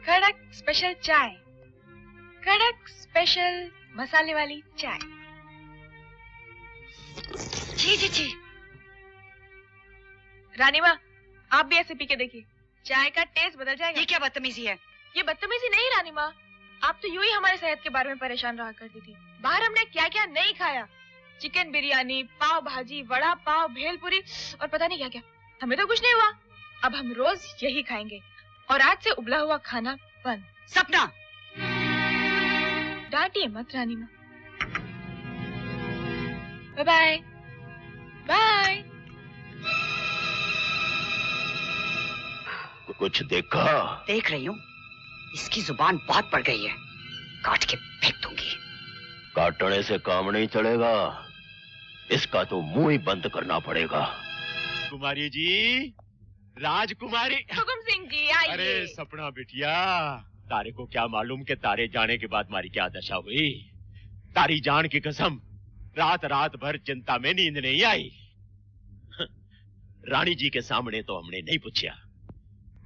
कड़क स्पेशल चाय, कड़क स्पेशल मसाले वाली चाय। जी जी जी। रानी माँ, आप भी ऐसे पी के देखिए, चाय का टेस्ट बदल जाएगा। ये क्या बदतमीजी है? ये बदतमीजी नहीं रानी माँ, आप तो यूं ही हमारे सेहत के बारे में परेशान रहा करती थी। बाहर हमने क्या क्या नहीं खाया, चिकन बिरयानी, पाव भाजी, वड़ा पाव, भेलपुरी और पता नहीं क्या क्या। हमें तो कुछ नहीं हुआ। अब हम रोज यही खाएंगे और आज से उबला हुआ खाना बंद। सपना, डांटिए मत रानी माँ। Bye bye bye. कुछ देखा? देख रही हूँ, इसकी जुबान बहुत पड़ गई है, काट के फेंक दूंगी। काटने से काम नहीं चलेगा, इसका तो मुंह ही बंद करना पड़ेगा। कुमारी जी, राजकुमारी। हुकुम सिंह जी आइए। अरे सपना बिटिया, तारे को क्या मालूम कि तारे जाने के बाद हमारी क्या दशा हुई। तारी जान की कसम, रात रात भर चिंता में नींद नहीं आई। रानी जी के सामने तो हमने नहीं पूछा,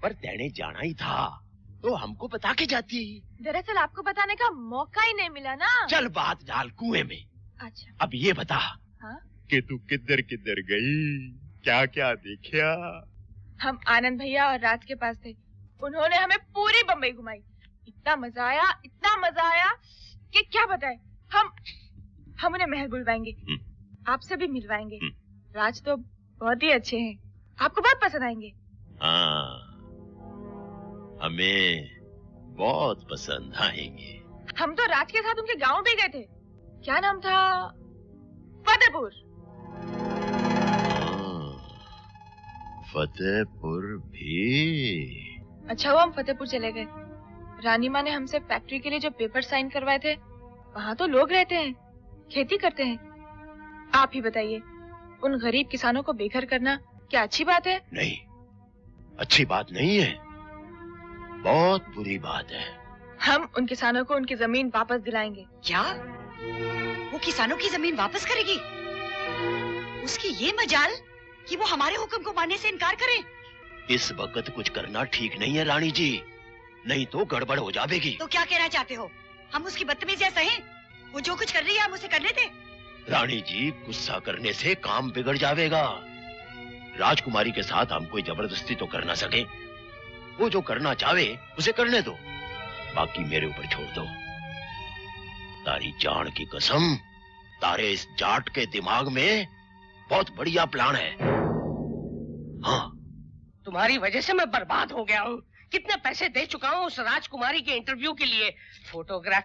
पर तेने जाना ही था तो हमको बता के जाती। दरअसल आपको बताने का मौका ही नहीं मिला ना। चल बात डाल कुएं में। अच्छा, अब ये बता, हाँ? कि तू किधर किधर गई, क्या क्या देखा? हम आनंद भैया और राज के पास थे, उन्होंने हमें पूरी बम्बई घुमाई। इतना मजा आया कि क्या बताए। हम उन्हें महल बुलवाएंगे, आपसे भी मिलवाएंगे। राज तो बहुत ही अच्छे हैं, आपको बहुत पसंद आएंगे। हाँ, हमें बहुत पसंद आएंगे। हम तो राज के साथ उनके गांव भी गए थे। क्या नाम था? फतेहपुर। फतेहपुर भी। अच्छा हुआ हम फतेहपुर चले गए। रानी माँ ने हमसे फैक्ट्री के लिए जो पेपर साइन करवाए थे, वहाँ तो लोग रहते हैं, खेती करते हैं। आप ही बताइए, उन गरीब किसानों को बेघर करना क्या अच्छी बात है? नहीं, अच्छी बात नहीं है, बहुत बुरी बात है। हम उन किसानों को उनकी जमीन वापस दिलाएंगे। क्या? वो किसानों की जमीन वापस करेगी? उसकी ये मजाल कि वो हमारे हुक्म को मानने से इनकार करे। इस वक्त कुछ करना ठीक नहीं है रानी जी, नहीं तो गड़बड़ हो जाएगी। तो क्या कहना चाहते हो, हम उसकी बदतमीजियां सहें? वो जो कुछ कर रही है हम उसे करने दें? रानी जी, गुस्सा करने से काम बिगड़ जाएगा। राजकुमारी के साथ हम कोई जबरदस्ती तो कर ना सके। वो जो करना चाहे उसे करने दो, बाकी मेरे ऊपर छोड़ दो। तारी जान की कसम, तारे इस जाट के दिमाग में बहुत बढ़िया प्लान है। हाँ, तुम्हारी वजह से मैं बर्बाद हो गया हूँ। कितने पैसे दे चुका हूँ उस राजकुमारी के इंटरव्यू के लिए। फोटोग्राफ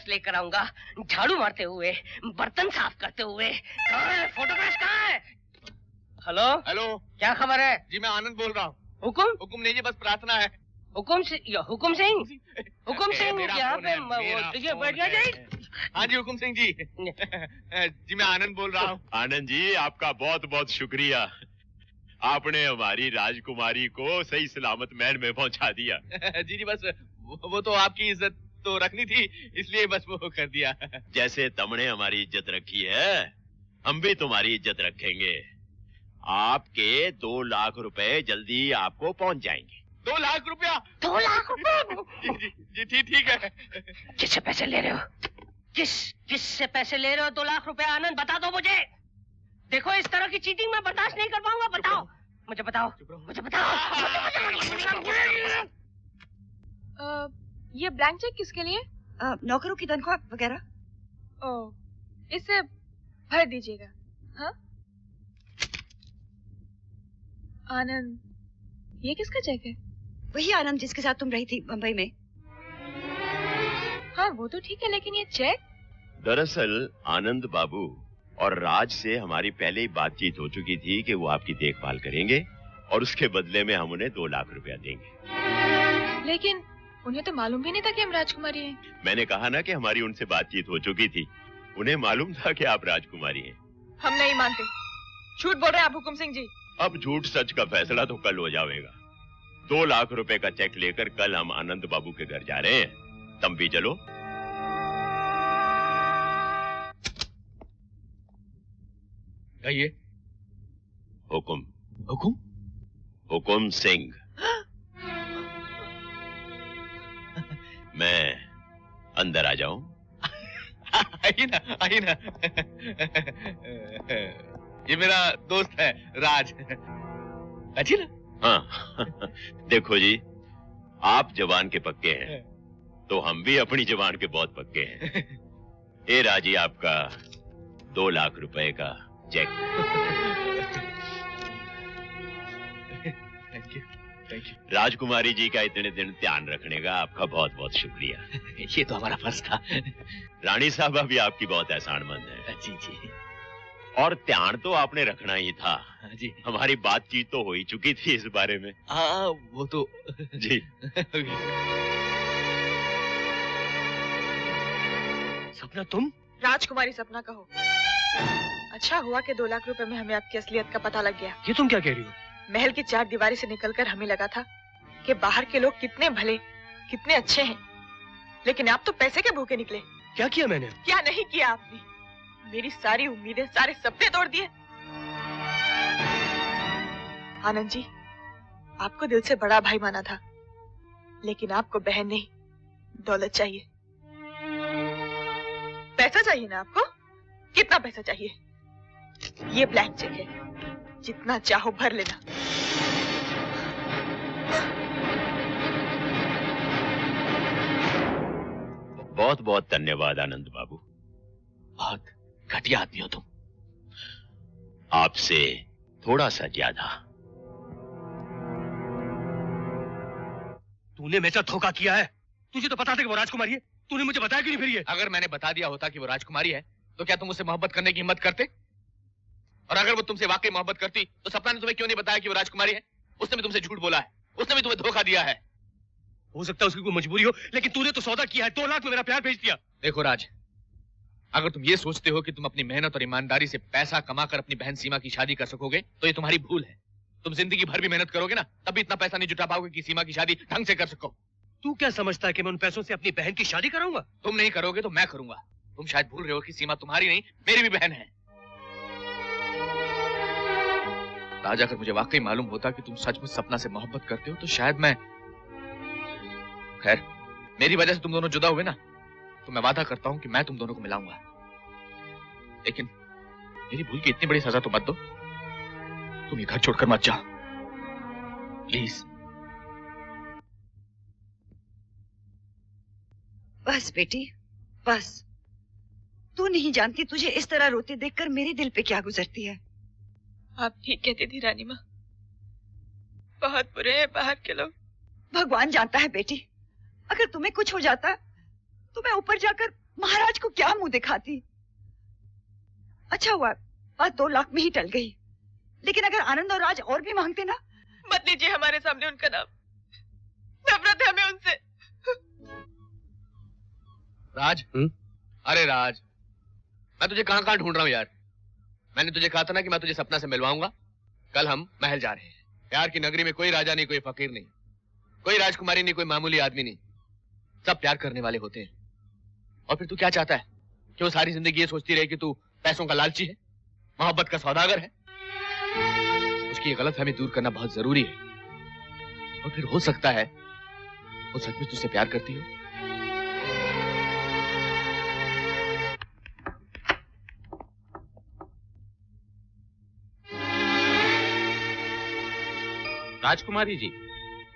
लेकर आऊंगा, झाड़ू मारते हुए, बर्तन साफ करते हुए। फोटोग्राफ कहाँ है? हेलो हेलो, क्या खबर है? जी मैं आनंद बोल रहा हूँ। हुकुम नहीं जी, बस प्रार्थना है। हुकुम सिंह यहाँ पे बैठ गया। हाँ जी हुकुम सिंह जी। जी मैं आनंद बोल रहा हूँ। आनंद जी, आपका बहुत बहुत शुक्रिया, आपने हमारी राजकुमारी को सही सलामत महल में पहुंचा दिया। जी जी, बस वो तो आपकी इज्जत तो रखनी थी, इसलिए बस वो कर दिया। जैसे तुमने हमारी इज्जत रखी है, हम भी तुम्हारी इज्जत रखेंगे। आपके 2 लाख रुपए जल्दी आपको पहुंच जाएंगे। 2 लाख रुपया? 2 लाख रुपए? जी ठीक है। किससे पैसे ले रहे हो? किससे पैसे ले रहे हो? 2 लाख रुपए? आनंद बता दो मुझे। देखो, इस तरह की चीटिंग मैं बर्दाश्त नहीं कर पाऊंगा। बताओ मुझे, बताओ मुझे, बताओ। ये ब्लैंक चेक किसके लिए? नौकरों की तनख्वाह वगैरह। ओह, इसे भर दीजिएगा। हाँ आनंद, ये किसका चेक है? वही आनंद जिसके साथ तुम रही थी बंबई में। हाँ वो तो ठीक है, लेकिन ये चेक? दरअसल आनंद बाबू और राज से हमारी पहले ही बातचीत हो चुकी थी कि वो आपकी देखभाल करेंगे और उसके बदले में हम उन्हें 2 लाख रुपया देंगे। लेकिन उन्हें तो मालूम भी नहीं था कि हम राजकुमारी हैं। मैंने कहा ना कि हमारी उनसे बातचीत हो चुकी थी, उन्हें मालूम था कि आप राजकुमारी हैं। हम नहीं मानते, झूठ बोल रहे हैं आप हुकुम सिंह जी। अब झूठ सच का फैसला तो कल हो जाएगा। 2 लाख रुपए का चेक लेकर कल हम आनंद बाबू के घर जा रहे हैं, तुम भी चलो। कहिए। हुकुम हुकुम? हुकुम सिंह। अंदर आ जाऊं? आइए ना, आइए ना। ये मेरा दोस्त है राज। अच्छी ना? हाँ। देखो जी, आप जवान के पक्के हैं तो हम भी अपनी जवान के बहुत पक्के हैं। ए राजी, आपका 2 लाख रुपए का cheque. Thank you, thank you. राजकुमारी जी का इतने दिन ध्यान रखने का आपका बहुत बहुत शुक्रिया। ये तो हमारा फर्ज था। रानी साहबा भी आपकी बहुत एहसानमंद है। जी जी। और ध्यान तो आपने रखना ही था। जी। हमारी बातचीत तो हो ही चुकी थी इस बारे में। हाँ, वो तो जी। सपना तुम? राजकुमारी सपना कहो। अच्छा हुआ कि 2 लाख रुपए में हमें आपकी असलियत का पता लग गया। ये तुम क्या कह रही हो? महल की 4 दीवारी से निकलकर हमें लगा था कि बाहर के लोग कितने भले, कितने अच्छे हैं, लेकिन आप तो पैसे के भूखे निकले। क्या किया मैंने? क्या नहीं किया आपने? मेरी सारी उम्मीदें, सारे सपने तोड़ दिए। आनंद जी, आपको दिल से बड़ा भाई माना था, लेकिन आपको बहन नहीं, दौलत चाहिए। पैसा चाहिए ना आपको? कितना पैसा चाहिए? ये ब्लैंक चेक है, जितना चाहो भर लेना। बहुत बहुत धन्यवाद आनंद बाबू। बहुत घटिया आदमी हो तुम। आपसे थोड़ा सा ज्यादा। तूने मेरे साथ धोखा किया है। तुझे तो पता था कि वो राजकुमारी है। तूने मुझे बताया क्यों नहीं फिर ये? अगर मैंने बता दिया होता कि वो राजकुमारी है तो क्या तुम उससे मोहब्बत करने की हिम्मत करते? और अगर वो तुमसे वाकई मोहब्बत करती तो सपना ने तुम्हें क्यों नहीं बताया कि वो राजकुमारी है? उसने भी तुमसे झूठ बोला है, उसने भी तुम्हें धोखा दिया है। हो सकता है उसकी कोई मजबूरी हो, लेकिन तूने तो सौदा किया है। 2 लाख में मेरा प्यार भेज दिया। देखो राज, अगर तुम ये सोचते हो कि तुम अपनी मेहनत और ईमानदारी से पैसा कमाकर अपनी बहन सीमा की शादी कर सकोगे तो ये तुम्हारी भूल है। तुम जिंदगी भर भी मेहनत करोगे ना, तब भी इतना पैसा नहीं जुटा पाओगे कि सीमा की शादी ढंग से कर सको। तू क्या समझता है कि मैं उन पैसों से अपनी बहन की शादी कराऊंगा? तुम नहीं करोगे तो मैं करूंगा। तुम शायद भूल रहे हो कि सीमा तुम्हारी नहीं, मेरी भी बहन है। राज, अगर मुझे वाकई मालूम होता कि तुम सचमुच सपना से मोहब्बत करते हो तो शायद मैं, खैर, मेरी वजह से तुम दोनों जुदा हुए ना, तो मैं वादा करता हूं कि मैं तुम दोनों को मिलाऊंगा। लेकिन मेरी भूल की इतनी बड़ी सजा तो मत दो। तुम ये घर छोड़कर मत जाओ, प्लीज। बस बेटी, बस। तू नहीं जानती तुझे इस तरह रोते देखकर मेरे दिल पे क्या गुजरती है। आप ठीक कहती थी रानी माँ, बहुत बुरे हैं बाहर के लोग। भगवान जानता है बेटी, अगर तुम्हें कुछ हो जाता तो मैं ऊपर जाकर महाराज को क्या मुंह दिखाती। अच्छा हुआ बात 2 लाख में ही टल गई, लेकिन अगर आनंद और राज और भी मांगते ना। मत लीजिए हमारे सामने उनका नाम, नफरत है हमें उनसे। राज, अरे राज, मैं तुझे कहां कहां ढूंढ रहा हूं यार। मैंने तुझे कहा था ना कि मैं तुझे सपना से मिलवाऊंगा। कल हम महल जा रहे हैं। प्यार की नगरी में कोई राजा नहीं, कोई फकीर नहीं, कोई राजकुमारी नहीं, कोई मामूली आदमी नहीं। सब प्यार करने वाले होते हैं। और फिर तू क्या चाहता है कि वो सारी जिंदगी ये सोचती रहे कि तू पैसों का लालची है, मोहब्बत का सौदागर है? उसकी ये गलतफहमी दूर करना बहुत जरूरी है। और फिर हो सकता है वो सचमुच तुझसे प्यार करती हो। राजकुमारी जी,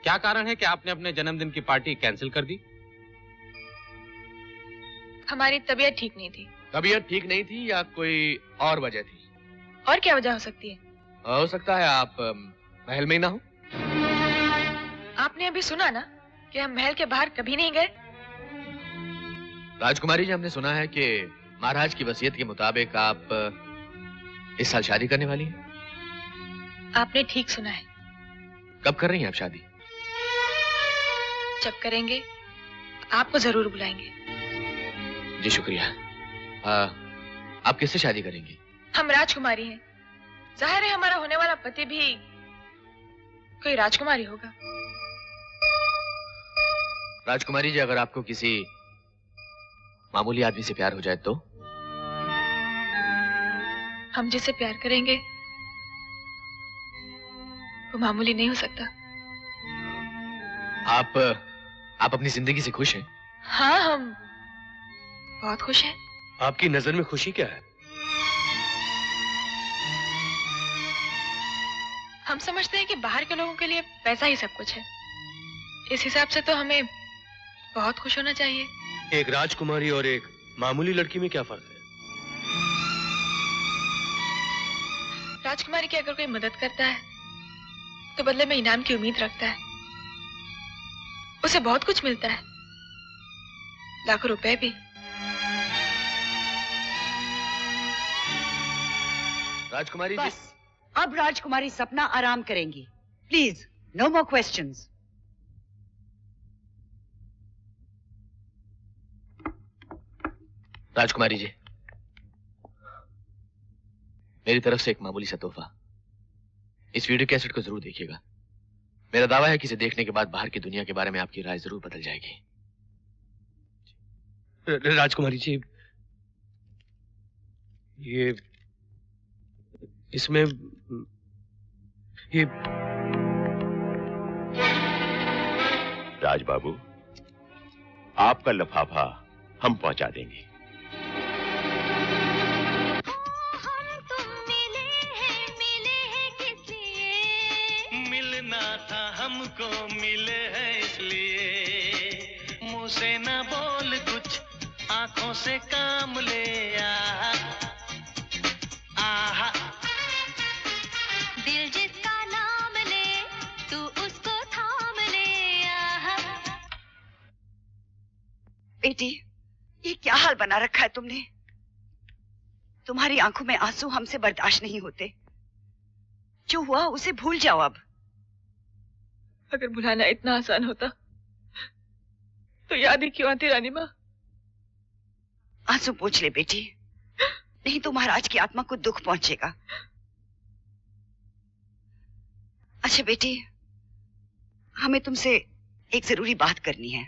क्या कारण है कि आपने अपने जन्मदिन की पार्टी कैंसिल कर दी? हमारी तबीयत ठीक नहीं थी। तबीयत ठीक नहीं थी या कोई और वजह थी? और क्या वजह हो सकती है? हो सकता है आप महल में ही ना हो। आपने अभी सुना ना कि हम महल के बाहर कभी नहीं गए। राजकुमारी जी, हमने सुना है कि महाराज की वसीयत के मुताबिक आप इस साल शादी करने वाली हैं। आपने ठीक सुना है। कब कर रही हैं आप शादी? जब करेंगे आपको जरूर बुलाएंगे। जी शुक्रिया। आप किससे शादी करेंगी? हम राजकुमारी हैं। जाहिर है हमारा होने वाला पति भी कोई राजकुमारी होगा। राजकुमारी जी, अगर आपको किसी मामूली आदमी से प्यार हो जाए तो? हम जिसे प्यार करेंगे वो मामूली नहीं हो सकता। आप अपनी जिंदगी से खुश हैं? हाँ, हम बहुत खुश हैं। आपकी नजर में खुशी क्या है? हम समझते हैं कि बाहर के लोगों के लिए पैसा ही सब कुछ है। इस हिसाब से तो हमें बहुत खुश होना चाहिए। एक राजकुमारी और एक मामूली लड़की में क्या फर्क है? राजकुमारी की अगर कोई मदद करता है तो बदले में इनाम की उम्मीद रखता है। उसे बहुत कुछ मिलता है, लाखों रुपए भी। राजकुमारी जी, बस अब राजकुमारी सपना आराम करेंगी। Please, no more questions. राजकुमारी जी, मेरी तरफ से एक मामूली सा तोहफा। इस वीडियो कैसेट को जरूर देखिएगा। मेरा दावा है कि इसे देखने के बाद बाहर की दुनिया के बारे में आपकी राय जरूर बदल जाएगी। राजकुमारी जी, ये इसमें ये राज बाबू, आपका लिफाफा हम पहुंचा देंगे। हमको मिले हैं इसलिए, मुंह से ना बोल कुछ, आंखों से काम ले आहा। दिल जिसका नाम ले तू उसको थाम ले आहा। बेटी, ये क्या हाल बना रखा है तुमने? तुम्हारी आंखों में आंसू हमसे बर्दाश्त नहीं होते। जो हुआ उसे भूल जाओ अब। अगर भुलाना इतना आसान होता तो याद ही क्यों आती रानी माँ? आंसू पोंछ ले बेटी, नहीं तो महाराज की आत्मा को दुख पहुंचेगा। अच्छा बेटी, हमें तुमसे एक जरूरी बात करनी है।